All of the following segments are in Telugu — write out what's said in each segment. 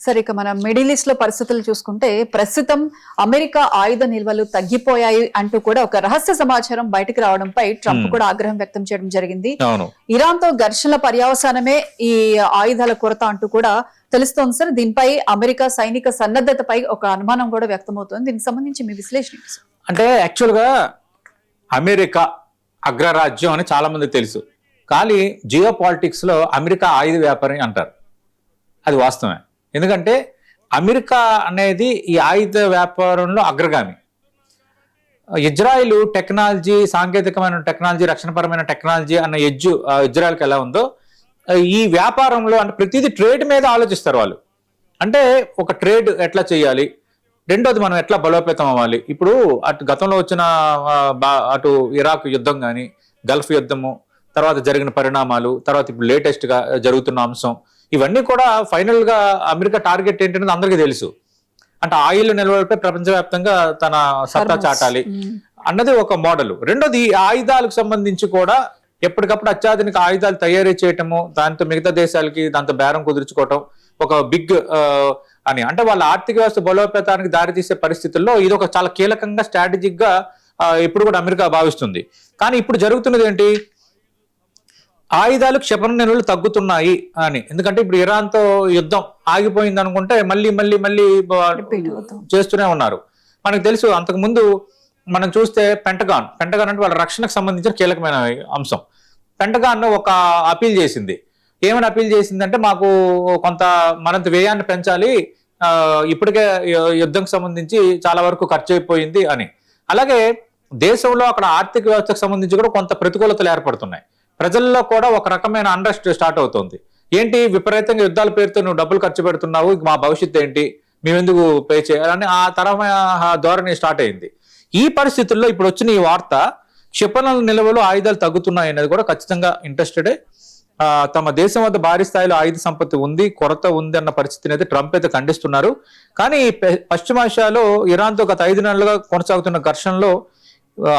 సరే, ఇక మనం మిడిల్ ఈస్ట్ లో పరిస్థితులు చూసుకుంటే ప్రస్తుతం అమెరికా ఆయుధ నిల్వలు తగ్గిపోయాయి అంటూ కూడా ఒక రహస్య సమాచారం బయటకు రావడంపై ట్రంప్ కూడా ఆగ్రహం వ్యక్తం చేయడం జరిగింది. ఇరాన్ తో ఘర్షణల పర్యవసానమే ఈ ఆయుధాల కొరత అంటూ కూడా తెలుస్తోంది సార్. దీనిపై అమెరికా సైనిక సన్నద్ధతపై ఒక అనుమానం కూడా వ్యక్తమవుతోంది. దీనికి సంబంధించి మీ విశ్లేషణ? అంటే యాక్చువల్ గా అమెరికా అగ్రరాజ్యం అని చాలా మంది తెలుసు, కానీ జియో పాలిటిక్స్ లో అమెరికా ఆయుధ వ్యాపారి అంటారు. అది వాస్తవమే. ఎందుకంటే అమెరికా అనేది ఈ ఆయుధ వ్యాపారంలో అగ్రగామి. ఇజ్రాయిల్ టెక్నాలజీ, సాంకేతికమైన టెక్నాలజీ, రక్షణపరమైన టెక్నాలజీ అన్న ఇజ్రాయిల్కి ఎలా ఉందో ఈ వ్యాపారంలో అంటే ప్రతిదీ ట్రేడ్ మీద ఆలోచిస్తారు వాళ్ళు. అంటే ఒక ట్రేడ్ ఎట్లా చేయాలి, రెండోది మనం ఎట్లా బలోపేతం అవ్వాలి. ఇప్పుడు అటు గతంలో వచ్చిన అటు ఇరాక్ యుద్ధం కానీ, గల్ఫ్ యుద్ధము, తర్వాత జరిగిన పరిణామాలు, తర్వాత ఇప్పుడు లేటెస్ట్ గా జరుగుతున్న అంశం, ఇవన్నీ కూడా ఫైనల్ గా అమెరికా టార్గెట్ ఏంటనేది అందరికీ తెలుసు. అంటే ఆయిల్ నిల్వలపై ప్రపంచవ్యాప్తంగా తన సత్తా చాటాలి అన్నది ఒక మోడల్. రెండోది ఆయుధాలకు సంబంధించి కూడా ఎప్పటికప్పుడు అత్యాధునిక ఆయుధాలు తయారీ చేయటము, దాంతో మిగతా దేశాలకి దాంతో బేరం కుదుర్చుకోవటం ఒక బిగ్ అని, అంటే వాళ్ళ ఆర్థిక వ్యవస్థ బలోపేతానికి దారితీసే పరిస్థితుల్లో ఇది ఒక చాలా కీలకంగా స్ట్రాటజిక్ గా ఇప్పుడు కూడా అమెరికా భావిస్తుంది. కానీ ఇప్పుడు జరుగుతున్నది ఏంటి, ఆయుధాలు క్షిపణి నిల్వలు తగ్గుతున్నాయి అని. ఎందుకంటే ఇప్పుడు ఇరాన్ తో యుద్ధం ఆగిపోయింది అనుకుంటే మళ్ళీ మళ్ళీ మళ్ళీ చేస్తూనే ఉన్నారు. మనకు తెలుసు, అంతకు ముందు మనం చూస్తే పెంటగాన్ అంటే వాళ్ళ రక్షణకు సంబంధించిన కీలకమైన అంశం. పెంటగాన్ ఒక అపీల్ చేసింది. ఏమని అపీల్ చేసిందంటే, మాకు కొంత మరింత వ్యయాన్ని పెంచాలి, ఇప్పటికే యుద్ధంకి సంబంధించి చాలా వరకు ఖర్చు అయిపోయింది అని. అలాగే దేశంలో అక్కడ ఆర్థిక వ్యవస్థకు సంబంధించి కూడా కొంత ప్రతికూలతలు ఏర్పడుతున్నాయి. ప్రజల్లో కూడా ఒక రకమైన అండర్స్ట్ స్టార్ట్ అవుతుంది. ఏంటి, విపరీతంగా యుద్ధాల పేరుతో నువ్వు డబ్బులు ఖర్చు పెడుతున్నావు, మా భవిష్యత్తు ఏంటి, మేమెందుకు పే చేయాలని ఆ తరమైన ధోరణి స్టార్ట్ అయింది. ఈ పరిస్థితుల్లో ఇప్పుడు వచ్చిన ఈ వార్త, క్షిపణుల నిల్వలు ఆయుధాలు తగ్గుతున్నాయి అనేది కూడా ఖచ్చితంగా ఇంట్రెస్టెడే. తమ దేశం వద్ద భారీ స్థాయిలో ఆయుధ సంపత్తి ఉంది, కొరత ఉంది అన్న పరిస్థితిని అయితే ట్రంప్ అయితే ఖండిస్తున్నారు. కానీ పశ్చిమాసియాలో ఇరాన్తో గత 5 నెలలుగా కొనసాగుతున్న ఘర్షణలో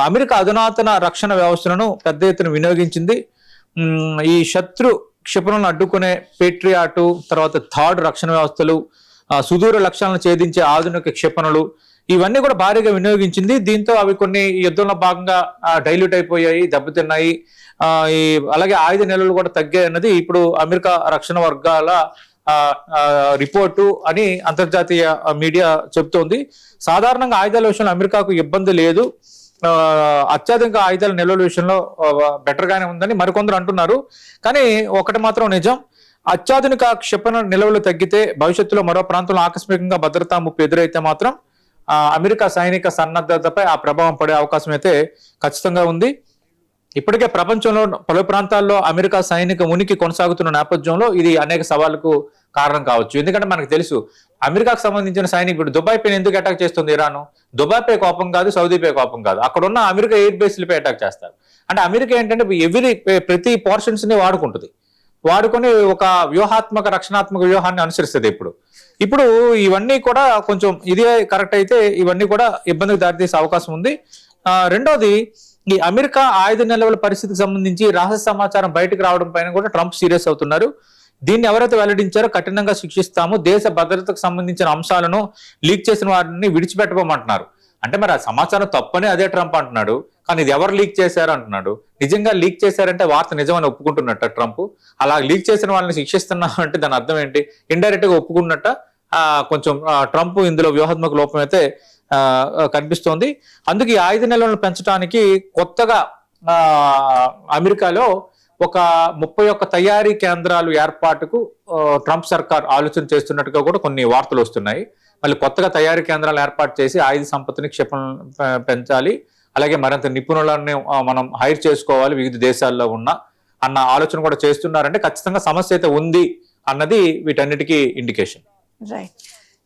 అమెరికా అధునాతన రక్షణ వ్యవస్థలను పెద్ద ఎత్తున వినియోగించింది. ఈ శత్రు క్షిపణులను అడ్డుకునే పేట్రియాటు, తర్వాత థాడ్ రక్షణ వ్యవస్థలు, సుదూర లక్ష్యాలను ఛేదించే ఆధునిక క్షిపణులు, ఇవన్నీ కూడా భారీగా వినియోగించింది. దీంతో అవి కొన్ని యుద్ధంలో భాగంగా డైల్యూట్ అయిపోయాయి, దెబ్బతిన్నాయి. అలాగే ఆయుధ నిల్వలు కూడా తగ్గాయి అన్నది ఇప్పుడు అమెరికా రక్షణ వర్గాల రిపోర్టు అని అంతర్జాతీయ మీడియా చెబుతోంది. సాధారణంగా ఆయుధాల విషయంలో అమెరికాకు ఇబ్బంది లేదు, అత్యాధునిక ఆయుధాల నిల్వల విషయంలో బెటర్ గానే ఉందని మరికొందరు అంటున్నారు. కానీ ఒకటి మాత్రం నిజం, అత్యాధునిక క్షిపణి నిల్వలు తగ్గితే భవిష్యత్తులో మరో ప్రాంతంలో ఆకస్మికంగా భద్రతా ముప్పు ఎదురైతే మాత్రం అమెరికా సైనిక సన్నద్ధతపై ఆ ప్రభావం పడే అవకాశం అయితే ఖచ్చితంగా ఉంది. ఇప్పటికే ప్రపంచంలో పలు ప్రాంతాల్లో అమెరికా సైనిక ఉనికి కొనసాగుతున్న నేపథ్యంలో ఇది అనేక సవాళ్లకు కారణం కావచ్చు. ఎందుకంటే మనకు తెలుసు, అమెరికాకు సంబంధించిన సైనికుడు దుబాయ్ పైన ఎందుకు అటాక్ చేస్తుంది ఇరాన్? దుబాయ్ పై కోపం కాదు, సౌదీ పై కోపం కాదు, అక్కడ ఉన్న అమెరికా ఎయిర్ బేస్లపై అటాక్ చేస్తారు. అంటే అమెరికా ఏంటంటే ప్రతి పోర్షన్స్ ని వాడుకొని ఒక వ్యూహాత్మక రక్షణాత్మక వ్యూహాన్ని అనుసరిస్తుంది. ఇప్పుడు ఇవన్నీ కూడా కొంచెం ఇదే కరెక్ట్ అయితే ఇవన్నీ కూడా ఇబ్బందికి దారితీసే అవకాశం ఉంది. రెండోది, ఈ అమెరికా ఆయుధ నిల్వల పరిస్థితికి సంబంధించి రహస్య సమాచారం బయటకు రావడం పైన కూడా ట్రంప్ సీరియస్ అవుతున్నారు. దీన్ని ఎవరైతే వెల్లడించారో కఠినంగా శిక్షిస్తాము, దేశ భద్రతకు సంబంధించిన అంశాలను లీక్ చేసిన వారిని విడిచిపెట్టబోమంటున్నారు. అంటే మరి ఆ సమాచారం తప్పని అదే ట్రంప్ అంటున్నాడు, కానీ ఇది ఎవరు లీక్ చేశారు అంటున్నాడు. నిజంగా లీక్ చేశారంటే వార్త నిజమని ఒప్పుకుంటున్నట్ట ట్రంప్? అలా లీక్ చేసిన వాళ్ళని శిక్షిస్తున్నా అంటే దాని అర్థం ఏంటి? ఇండైరెక్ట్ గా ఒప్పుకున్నట్ట. కొంచెం ట్రంప్ ఇందులో వ్యూహాత్మక లోపం అయితే కనిపిస్తోంది. అందుకే ఈ ఆయుధ నిల్వలను పెంచడానికి కొత్తగా అమెరికాలో ఒక 31 తయారీ కేంద్రాలు ఏర్పాటుకు ట్రంప్ సర్కార్ ఆలోచన చేస్తున్నట్టుగా కూడా కొన్ని వార్తలు వస్తున్నాయి. మళ్ళీ కొత్తగా తయారీ కేంద్రాలు ఏర్పాటు చేసి ఆయుధ సంపత్తిని పెంచాలి, అలాగే మరింత నిపుణులను మనం హైర్ చేసుకోవాలి వివిధ దేశాల్లో అన్న ఆలోచన కూడా చేస్తున్నారంటే ఖచ్చితంగా సమస్య అయితే ఉంది అన్నది వీటన్నిటికీ ఇండికేషన్. రైట్.